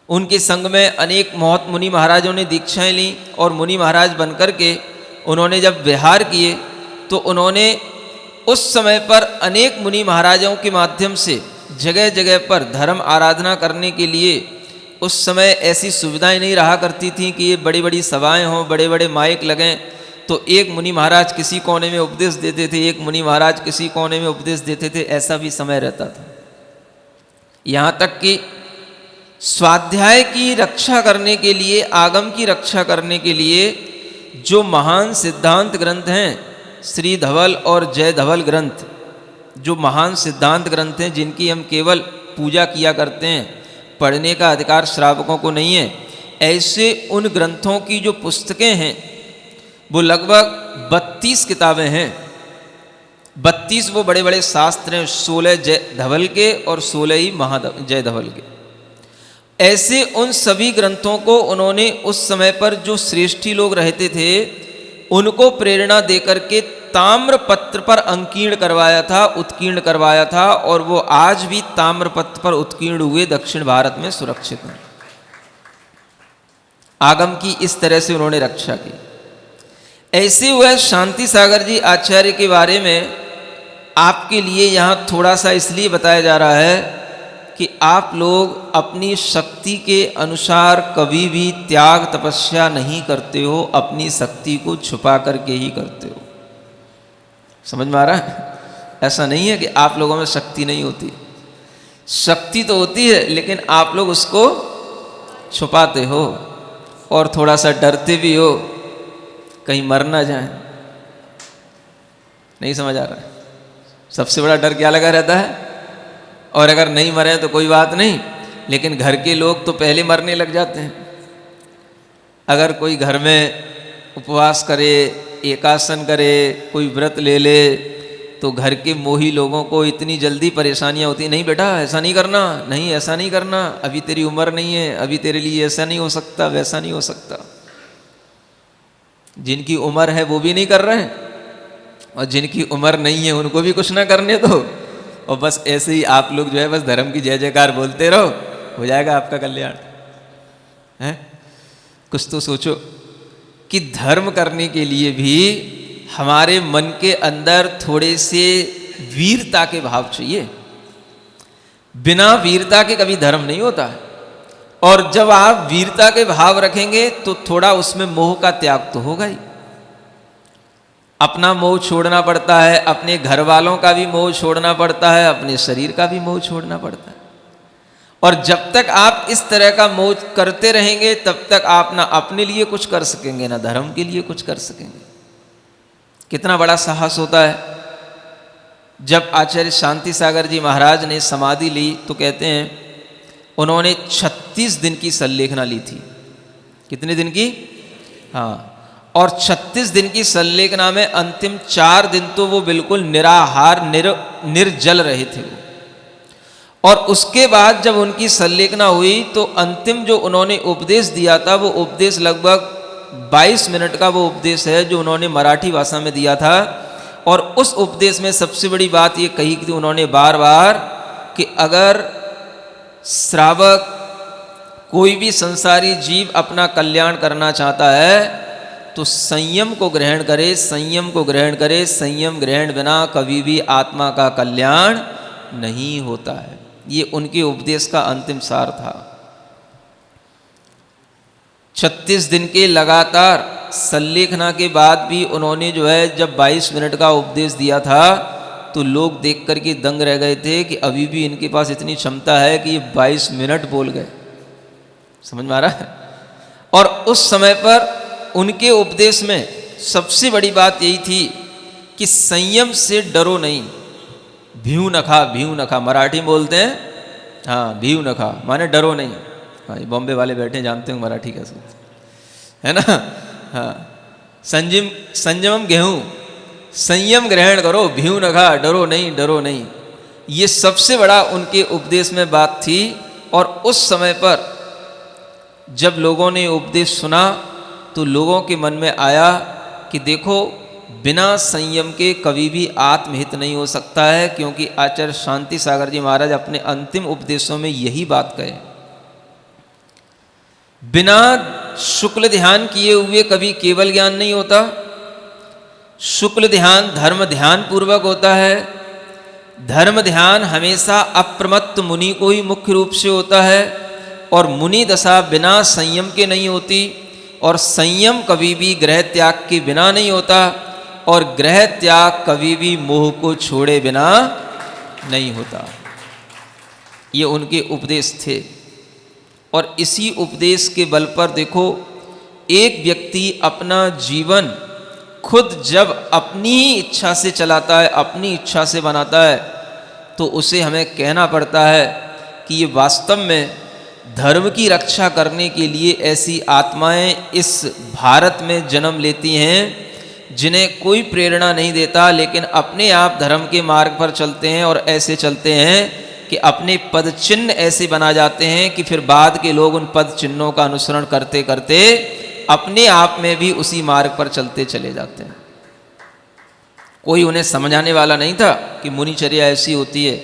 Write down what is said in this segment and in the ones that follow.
उनके संग में अनेक महत मुनि महाराजों ने दीक्षाएं ली और मुनि महाराज बनकर के उन्होंने जब विहार किए तो उन्होंने उस समय पर अनेक मुनि महाराजों के माध्यम से जगह जगह पर धर्म आराधना करने के लिए, उस समय ऐसी सुविधाएं नहीं रहा करती थीं कि ये बड़ी बड़ी सभाएं हों, बड़े बड़े माइक लगें, तो एक मुनि महाराज किसी कोने में उपदेश देते थे, एक मुनि महाराज किसी कोने में उपदेश देते थे, ऐसा भी समय रहता था। यहाँ तक कि स्वाध्याय की रक्षा करने के लिए, आगम की रक्षा करने के लिए जो महान सिद्धांत ग्रंथ हैं, श्री धवल और जय धवल ग्रंथ, जो महान सिद्धांत ग्रंथ हैं जिनकी हम केवल पूजा किया करते हैं, पढ़ने का अधिकार श्रावकों को नहीं है, ऐसे उन ग्रंथों की जो पुस्तकें हैं वो लगभग 32 किताबें हैं। 32 वो बड़े बड़े शास्त्र हैं, 16 जय धवल के और 16 ही जय धवल के। ऐसे उन सभी ग्रंथों को उन्होंने उस समय पर जो श्रेष्ठी लोग रहते थे उनको प्रेरणा देकर के ताम्रपत्र पर अंकीर्ण करवाया था, उत्कीर्ण करवाया था, और वो आज भी ताम्रपत्र पर उत्कीर्ण हुए दक्षिण भारत में सुरक्षित हैं। आगम की इस तरह से उन्होंने रक्षा की। ऐसे हुए शांति सागर जी आचार्य के बारे में आपके लिए यहाँ थोड़ा सा इसलिए बताया जा रहा है कि आप लोग अपनी शक्ति के अनुसार कभी भी त्याग तपस्या नहीं करते हो, अपनी शक्ति को छुपा करके ही करते हो। समझ में आ रहा है? ऐसा नहीं है कि आप लोगों में शक्ति नहीं होती, शक्ति तो होती है, लेकिन आप लोग उसको छुपाते हो और थोड़ा सा डरते भी हो कहीं मर ना जाए। नहीं समझ आ रहा है? सबसे बड़ा डर क्या लगा रहता है? और अगर नहीं मरे तो कोई बात नहीं, लेकिन घर के लोग तो पहले मरने लग जाते हैं। अगर कोई घर में उपवास करे, एकासन करे, कोई व्रत ले ले, तो घर के मोही लोगों को इतनी जल्दी परेशानियां होती, नहीं बेटा ऐसा नहीं करना, नहीं ऐसा नहीं करना, अभी तेरी उम्र नहीं है, अभी तेरे लिए ऐसा नहीं हो सकता, वैसा नहीं हो सकता। जिनकी उम्र है वो भी नहीं कर रहे हैं, और जिनकी उम्र नहीं है उनको भी कुछ ना करने दो, और बस ऐसे ही आप लोग जो है बस धर्म की जय जयकार बोलते रहो, हो जाएगा आपका कल्याण। है कुछ तो सोचो कि धर्म करने के लिए भी हमारे मन के अंदर थोड़े से वीरता के भाव चाहिए। बिना वीरता के कभी धर्म नहीं होता है, और जब आप वीरता के भाव रखेंगे तो थोड़ा उसमें मोह का त्याग तो होगा ही। अपना मोह छोड़ना पड़ता है, अपने घर वालों का भी मोह छोड़ना पड़ता है, अपने शरीर का भी मोह छोड़ना पड़ता है। और जब तक आप इस तरह का मोह करते रहेंगे तब तक आप ना अपने लिए कुछ कर सकेंगे, ना धर्म के लिए कुछ कर सकेंगे। कितना बड़ा साहस होता है। जब आचार्य शांति सागर जी महाराज ने समाधि ली तो कहते हैं उन्होंने 36 दिन की सल्लेखना ली थी। कितने दिन की? हाँ, और 36 दिन की सल्लेखना में अंतिम 4 दिन तो वो बिल्कुल निराहार निर्जल रहे थे वो। और उसके बाद जब उनकी सल्लेखना हुई तो अंतिम जो उन्होंने उपदेश दिया था वो उपदेश लगभग 22 मिनट का वो उपदेश है जो उन्होंने मराठी भाषा में दिया था। और उस उपदेश में सबसे बड़ी बात ये कही थी उन्होंने बार बार कि अगर श्रावक कोई भी संसारी जीव अपना कल्याण करना चाहता है तो संयम को ग्रहण करे, संयम को ग्रहण करे। संयम ग्रहण बिना कभी भी आत्मा का कल्याण नहीं होता है। ये उनके उपदेश का अंतिम सार था। 36 दिन के लगातार सल्लेखना के बाद भी उन्होंने जो है जब 22 मिनट का उपदेश दिया था तो लोग देख कर के दंग रह गए थे कि अभी भी इनके पास इतनी क्षमता है कि ये 22 मिनट बोल गए। समझ में आ रहा है? और उस समय पर उनके उपदेश में सबसे बड़ी बात यही थी कि संयम से डरो नहीं। भीऊ न खा, भीऊ न खा मराठी में बोलते हैं। हाँ, भीऊ न खा माने डरो नहीं। हाँ, ये बॉम्बे वाले बैठे जानते हो मराठी कैसे है ना। हाँ, संयम गेहूँ, संयम ग्रहण करो, भीऊ न खा, डरो नहीं, डरो नहीं। ये सबसे बड़ा उनके उपदेश में बात थी। और उस समय पर जब लोगों ने उपदेश सुना तो लोगों के मन में आया कि देखो बिना संयम के कभी भी आत्महित नहीं हो सकता है, क्योंकि आचार्य शांति सागर जी महाराज अपने अंतिम उपदेशों में यही बात कहे बिना शुक्ल ध्यान किए हुए कभी केवल ज्ञान नहीं होता। शुक्ल ध्यान धर्म ध्यान पूर्वक होता है। धर्म ध्यान हमेशा अप्रमत्त मुनि को ही मुख्य रूप से होता है, और मुनि दशा बिना संयम के नहीं होती, और संयम कभी भी ग्रह त्याग के बिना नहीं होता, और ग्रह त्याग कभी भी मोह को छोड़े बिना नहीं होता। ये उनके उपदेश थे, और इसी उपदेश के बल पर देखो, एक व्यक्ति अपना जीवन खुद जब अपनी ही इच्छा से चलाता है, अपनी इच्छा से बनाता है, तो उसे हमें कहना पड़ता है कि ये वास्तव में धर्म की रक्षा करने के लिए ऐसी आत्माएं इस भारत में जन्म लेती हैं जिन्हें कोई प्रेरणा नहीं देता, लेकिन अपने आप धर्म के मार्ग पर चलते हैं, और ऐसे चलते हैं कि अपने पद चिन्ह ऐसे बना जाते हैं कि फिर बाद के लोग उन पद चिन्हों का अनुसरण करते करते अपने आप में भी उसी मार्ग पर चलते चले जाते हैं। कोई उन्हें समझाने वाला नहीं था कि मुनिचर्या ऐसी होती है,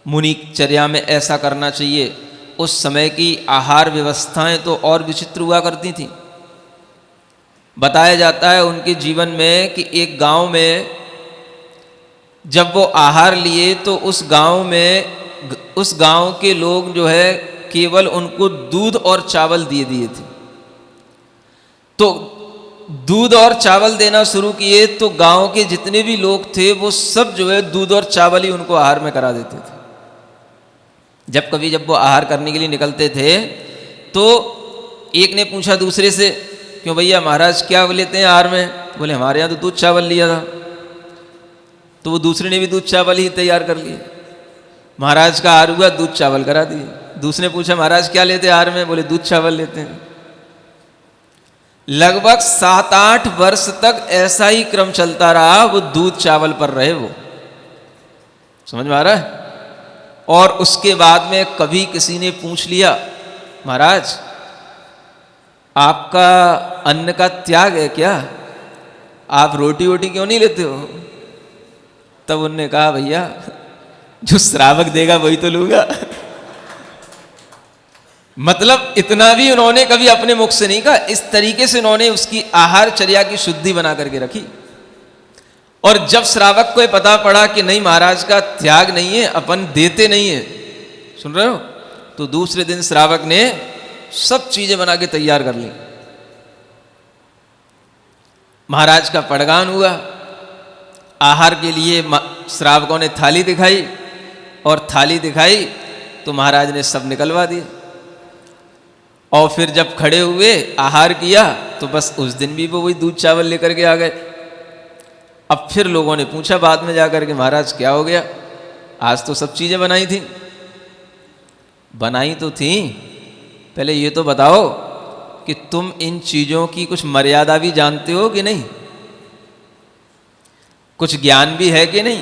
मुनिचर्या में ऐसा करना चाहिए। उस समय की आहार व्यवस्थाएं तो और विचित्र हुआ करती थीं। बताया जाता है उनके जीवन में कि एक गांव में जब वो आहार लिए तो उस गांव के लोग जो है केवल उनको दूध और चावल दिए थे। तो दूध और चावल देना शुरू किए तो गांव के जितने भी लोग थे वो सब जो है दूध और चावल ही उनको आहार में करा देते थे। जब वो आहार करने के लिए निकलते थे तो एक ने पूछा दूसरे से, क्यों भैया महाराज क्या लेते हैं आहार में? बोले हमारे यहाँ तो दूध चावल लिया था। तो वो दूसरे ने भी दूध चावल ही तैयार कर लिए। महाराज का आहार हुआ, दूध चावल करा दिए। दूसरे ने पूछा महाराज क्या लेते हैं आहार में? बोले दूध चावल लेते हैं। लगभग 7-8 वर्ष तक ऐसा ही क्रम चलता रहा, वो दूध चावल पर रहे। वो समझ में आ रहा है? और उसके बाद में कभी किसी ने पूछ लिया महाराज आपका अन्न का त्याग है क्या? आप रोटी वोटी क्यों नहीं लेते हो? तब उन्होंने कहा भैया जो श्रावक देगा वही तो लूंगा। मतलब इतना भी उन्होंने कभी अपने मुख से नहीं कहा। इस तरीके से उन्होंने उसकी आहार चर्या की शुद्धि बना करके रखी। और जब श्रावक को पता पड़ा कि नहीं महाराज का त्याग नहीं है, अपन देते नहीं है, सुन रहे हो, तो दूसरे दिन श्रावक ने सब चीजें बना के तैयार कर ली। महाराज का पड़गान हुआ। आहार के लिए श्रावकों ने थाली दिखाई, और थाली दिखाई तो महाराज ने सब निकलवा दिए। और फिर जब खड़े हुए आहार किया तो बस उस दिन भी वो वही दूध चावल लेकर के आ गए। अब फिर लोगों ने पूछा बाद में जाकर के महाराज क्या हो गया? आज तो सब चीजें बनाई थी। बनाई तो थी, पहले ये तो बताओ कि तुम इन चीजों की कुछ मर्यादा भी जानते हो कि नहीं? कुछ ज्ञान भी है कि नहीं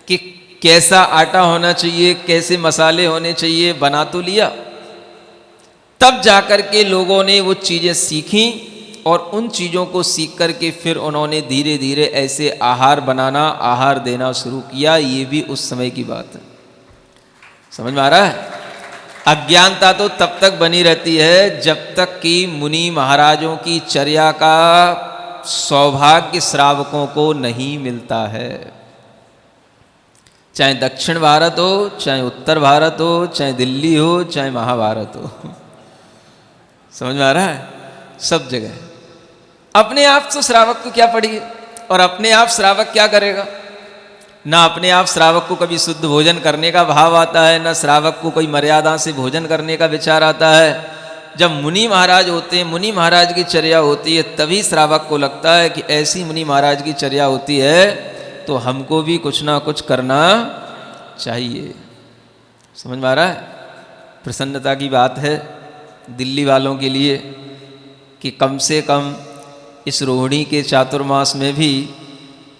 कि कैसा आटा होना चाहिए, कैसे मसाले होने चाहिए? बना तो लिया। तब जाकर के लोगों ने वो चीजें सीखी, और उन चीज़ों को सीख करके फिर उन्होंने धीरे धीरे ऐसे आहार बनाना, आहार देना शुरू किया। ये भी उस समय की बात है। समझ में आ रहा है? अज्ञानता तो तब तक बनी रहती है जब तक कि मुनि महाराजों की चर्या का सौभाग्य श्रावकों को नहीं मिलता है। चाहे दक्षिण भारत हो, चाहे उत्तर भारत हो, चाहे दिल्ली हो, चाहे महाभारत हो। समझ में आ रहा है? सब जगह अपने आप तो श्रावक को क्या पड़ी, और अपने आप श्रावक क्या करेगा? ना अपने आप श्रावक को कभी शुद्ध भोजन करने का भाव आता है, ना श्रावक को कोई मर्यादा से भोजन करने का विचार आता है। जब मुनि महाराज होते हैं, मुनि महाराज की चर्या होती है, तभी श्रावक को लगता है कि ऐसी मुनि महाराज की चर्या होती है तो हमको भी कुछ ना कुछ करना चाहिए। समझ में आ रहा है? प्रसन्नता की बात है दिल्ली वालों के लिए कि कम से कम इस रोहिणी के चातुर्मास में भी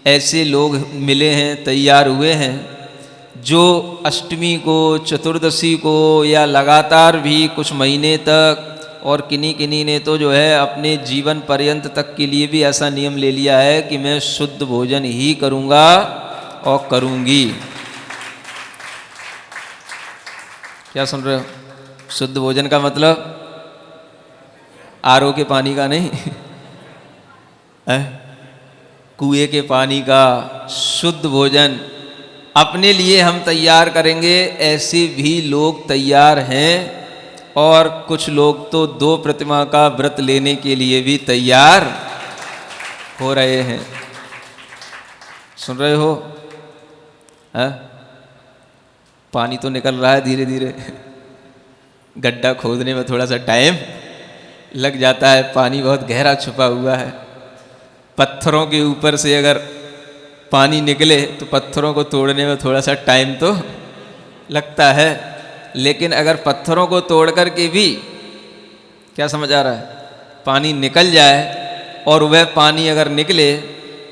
ऐसे लोग मिले हैं, तैयार हुए हैं, जो अष्टमी को, चतुर्दशी को, या लगातार भी कुछ महीने तक, और किन्हीं ने तो जो है अपने जीवन पर्यंत तक के लिए भी ऐसा नियम ले लिया है कि मैं शुद्ध भोजन ही करूँगा और करूँगी। क्या सुन रहे हो? शुद्ध भोजन का मतलब आरओ के पानी का नहीं है, कुएं के पानी का शुद्ध भोजन अपने लिए हम तैयार करेंगे। ऐसे भी लोग तैयार हैं और कुछ लोग तो 2 प्रतिमा का व्रत लेने के लिए भी तैयार हो रहे हैं। सुन रहे हो? है? पानी तो निकल रहा है धीरे धीरे, गड्ढा खोदने में थोड़ा सा टाइम लग जाता है, पानी बहुत गहरा छुपा हुआ है। पत्थरों के ऊपर से अगर पानी निकले तो पत्थरों को तोड़ने में थोड़ा सा टाइम तो लगता है, लेकिन अगर पत्थरों को तोड़ कर के भी, क्या समझ आ रहा है, पानी निकल जाए और वह पानी अगर निकले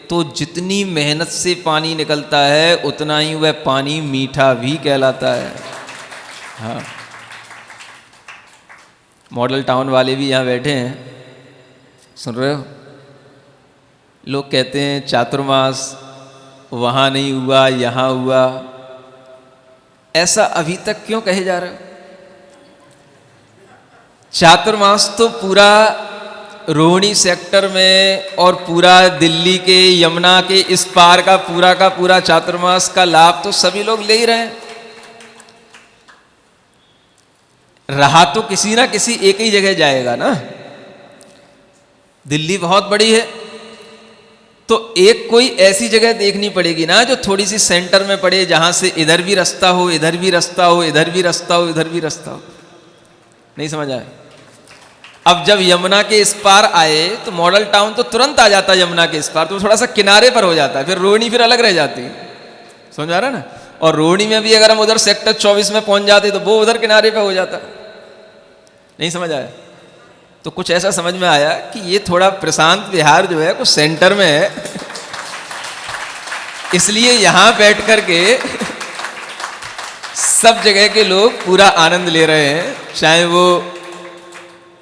तो जितनी मेहनत से पानी निकलता है उतना ही वह पानी मीठा भी कहलाता है। हाँ, मॉडल टाउन वाले भी यहाँ बैठे हैं, सुन रहे हो? लोग कहते हैं चातुर्मास वहाँ नहीं हुआ यहाँ हुआ, ऐसा अभी तक क्यों कहे जा रहे हो? चातुर्मास तो पूरा रोहिणी सेक्टर में और पूरा दिल्ली के यमुना के इस पार का पूरा चातुर्मास का लाभ तो सभी लोग ले ही रहे हैं। रहा तो किसी ना किसी एक ही जगह जाएगा ना। दिल्ली बहुत बड़ी है तो एक कोई ऐसी जगह देखनी पड़ेगी ना जो थोड़ी सी सेंटर में पड़े, जहां से इधर भी रास्ता हो, इधर भी रास्ता हो, इधर भी रास्ता हो, इधर भी रास्ता हो। नहीं समझ आया? अब जब यमुना के इस पार आए तो मॉडल टाउन तो तुरंत आ जाता है यमुना के इस पार, तो थोड़ा सा किनारे पर हो जाता है, फिर रोहिणी फिर अलग रह जाती है। समझ आ रहा है ना? और रोहिणी में भी अगर हम उधर सेक्टर 24 में पहुंच जाते तो वो उधर किनारे पे हो जाता। नहीं समझ आया? तो कुछ ऐसा समझ में आया कि ये थोड़ा प्रशांत विहार जो है कुछ सेंटर में है, इसलिए यहां बैठ करके सब जगह के लोग पूरा आनंद ले रहे हैं। चाहे वो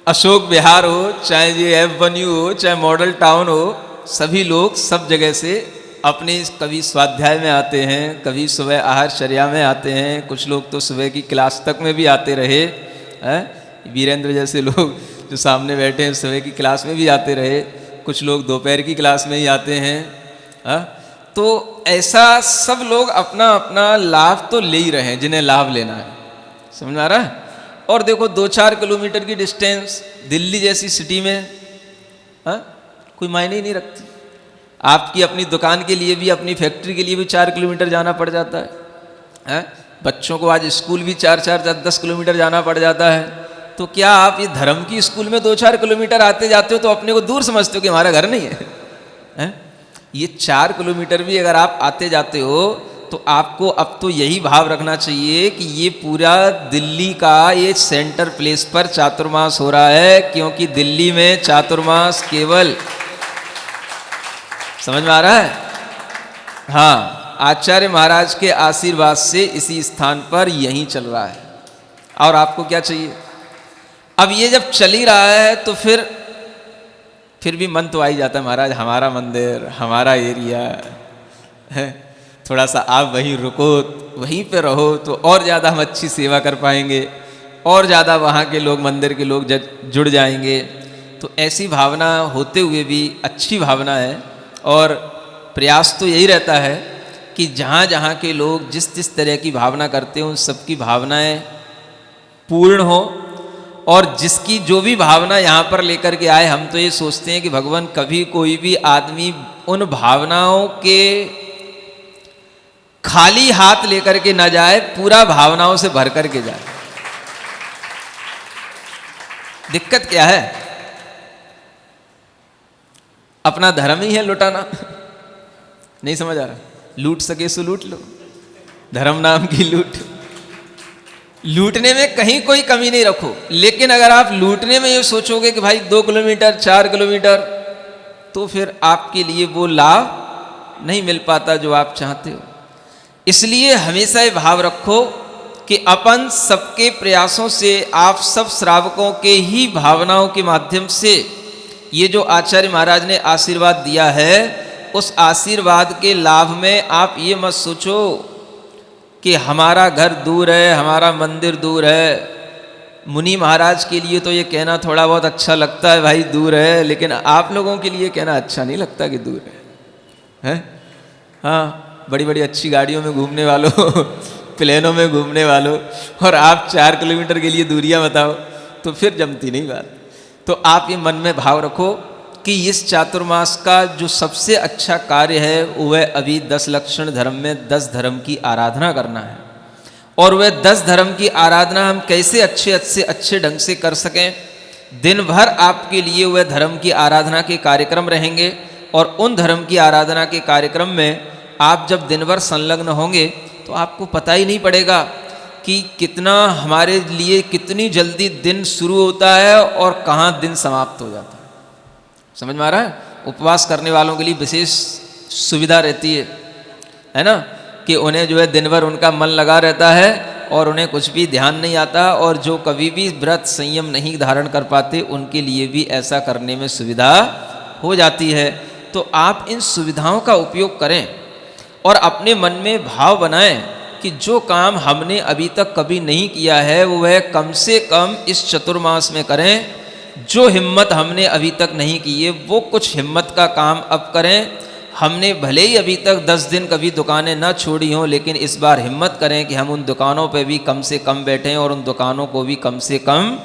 अशोक विहार हो, चाहे ये एवेन्यू हो, चाहे मॉडल टाउन हो, सभी लोग सब जगह से अपने कभी स्वाध्याय में आते हैं, कभी सुबह आहारचर्या में आते हैं, कुछ लोग तो सुबह की क्लास तक में भी आते रहे हैं। वीरेंद्र जैसे लोग जो सामने बैठे हैं सुबह की क्लास में भी आते रहे, कुछ लोग दोपहर की क्लास में ही आते हैं। तो ऐसा सब लोग अपना अपना लाभ तो ले ही रहे हैं जिन्हें लाभ लेना है। समझ में आ रहा है? और देखो 2-4 किलोमीटर की डिस्टेंस दिल्ली जैसी सिटी में कोई मायने ही नहीं रखती। आपकी अपनी दुकान के लिए भी, अपनी फैक्ट्री के लिए भी 4 किलोमीटर जाना पड़ जाता है। बच्चों को आज स्कूल भी 4-4-10 किलोमीटर जाना पड़ जाता है। तो क्या आप ये धर्म की स्कूल में 2-4 किलोमीटर आते जाते हो तो अपने को दूर समझते हो कि हमारा घर नहीं है? ये 4 किलोमीटर भी अगर आप आते जाते हो तो आपको अब तो यही भाव रखना चाहिए कि ये पूरा दिल्ली का ये सेंटर प्लेस पर चातुर्मास हो रहा है, क्योंकि दिल्ली में चातुर्मास केवल, समझ में आ रहा है? हाँ, आचार्य महाराज के आशीर्वाद से इसी स्थान पर यहीं चल रहा है। और आपको क्या चाहिए? अब ये जब चल ही रहा है तो फिर भी मन तो आ ही जाता है, महाराज हमारा मंदिर, हमारा एरिया है, थोड़ा सा आप वहीं रुको, वहीं पे रहो तो और ज़्यादा हम अच्छी सेवा कर पाएंगे, और ज़्यादा वहाँ के लोग, मंदिर के लोग जुड़ जाएंगे। तो ऐसी भावना होते हुए भी अच्छी भावना है, और प्रयास तो यही रहता है कि जहाँ जहाँ के लोग जिस जिस तरह की भावना करते हैं उन सबकी भावनाएं पूर्ण हो, और जिसकी जो भी भावना यहाँ पर लेकर के आए, हम तो ये सोचते हैं कि भगवान कभी कोई भी आदमी उन भावनाओं के खाली हाथ लेकर के ना जाए, पूरा भावनाओं से भर करके जाए। दिक्कत क्या है? अपना धर्म ही है लुटाना। नहीं समझ आ रहा? लूट सके सो लूट लो, धर्म नाम की लूट। लूटने में कहीं कोई कमी नहीं रखो, लेकिन अगर आप लूटने में ये सोचोगे कि भाई 2 किलोमीटर 4 किलोमीटर, तो फिर आपके लिए वो लाभ नहीं मिल पाता जो आप चाहते हो। इसलिए हमेशा ये भाव रखो कि अपन सबके प्रयासों से, आप सब श्रावकों के ही भावनाओं के माध्यम से ये जो आचार्य महाराज ने आशीर्वाद दिया है, उस आशीर्वाद के लाभ में आप ये मत सोचो कि हमारा घर दूर है, हमारा मंदिर दूर मुनि महाराज के लिए तो ये कहना थोड़ा बहुत अच्छा लगता है भाई दूर है, लेकिन आप लोगों के लिए कहना अच्छा नहीं लगता कि दूर है? हाँ, बड़ी बड़ी अच्छी गाड़ियों में घूमने वालों प्लेनों में घूमने वालों, और आप 4 किलोमीटर के लिए दूरियां बताओ, तो फिर जमती नहीं बात। तो आप ये मन में भाव रखो कि इस चातुर्मास का जो सबसे अच्छा कार्य है वह अभी 10 लक्षण धर्म में 10 धर्म की आराधना करना है। और वह 10 धर्म की आराधना हम कैसे अच्छे ढंग से कर सकें। दिन भर आपके लिए वह धर्म की आराधना के कार्यक्रम रहेंगे, और उन धर्म की आराधना के कार्यक्रम में आप जब दिन भर संलग्न होंगे तो आपको पता ही नहीं पड़ेगा कि कितना हमारे लिए कितनी जल्दी दिन शुरू होता है और कहाँ दिन समाप्त हो जाता है। समझ में आ रहा है? उपवास करने वालों के लिए विशेष सुविधा रहती है ना, कि उन्हें जो है दिन भर उनका मन लगा रहता है और उन्हें कुछ भी ध्यान नहीं आता, और जो कभी भी व्रत संयम नहीं धारण कर पाते उनके लिए भी ऐसा करने में सुविधा हो जाती है। तो आप इन सुविधाओं का उपयोग करें और अपने मन में भाव बनाएं कि जो काम हमने अभी तक कभी नहीं किया है वह कम से कम इस चतुर्मास में करें। जो हिम्मत हमने अभी तक नहीं की है वो कुछ हिम्मत का काम अब करें। हमने भले ही अभी तक 10 दिन कभी दुकानें ना छोड़ी हों, लेकिन इस बार हिम्मत करें कि हम उन दुकानों पे भी कम से कम बैठें और उन दुकानों को भी कम से कम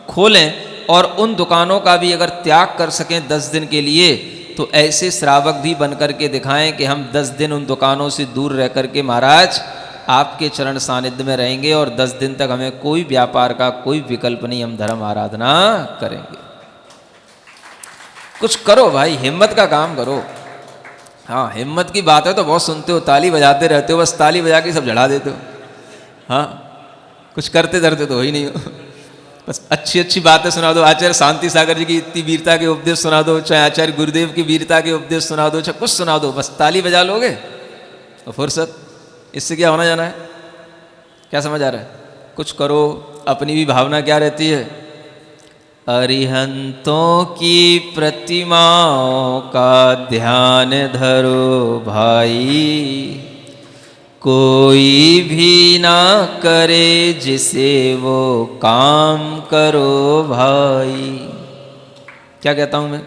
खोलें, और उन दुकानों का भी अगर त्याग कर सकें 10 दिन के लिए, तो ऐसे श्रावक भी बन कर के दिखाएं कि हम 10 दिन उन दुकानों से दूर रह कर के महाराज आपके चरण सानिध्य में रहेंगे, और 10 दिन तक हमें कोई व्यापार का कोई विकल्प नहीं, हम धर्म आराधना करेंगे। कुछ करो भाई, हिम्मत का काम करो। हाँ, हिम्मत की बात है तो बहुत सुनते हो, ताली बजाते रहते हो, बस ताली बजा के सब झड़ा देते हो। हाँ, कुछ करते धरते तो हो ही नहीं हो। बस अच्छी अच्छी बातें सुना दो, आचार्य शांति सागर जी की इतनी वीरता के उपदेश सुना दो, चाहे आचार्य गुरुदेव की वीरता के उपदेश सुना दो, चाहे कुछ सुना दो, बस ताली बजा लोगे तो फुर्सत। इससे क्या होना जाना है? क्या समझ आ रहा है? कुछ करो। अपनी भी भावना क्या रहती है? अरिहंतों की प्रतिमाओं का ध्यान धरो भाई, कोई भी ना करे जिसे वो काम करो भाई। क्या कहता हूँ मैं?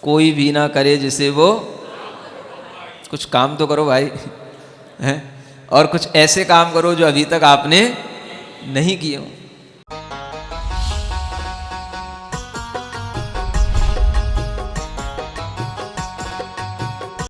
कोई भी ना करे जिसे वो, कुछ काम तो करो भाई हैं, और कुछ ऐसे काम करो जो अभी तक आपने नहीं किए हो।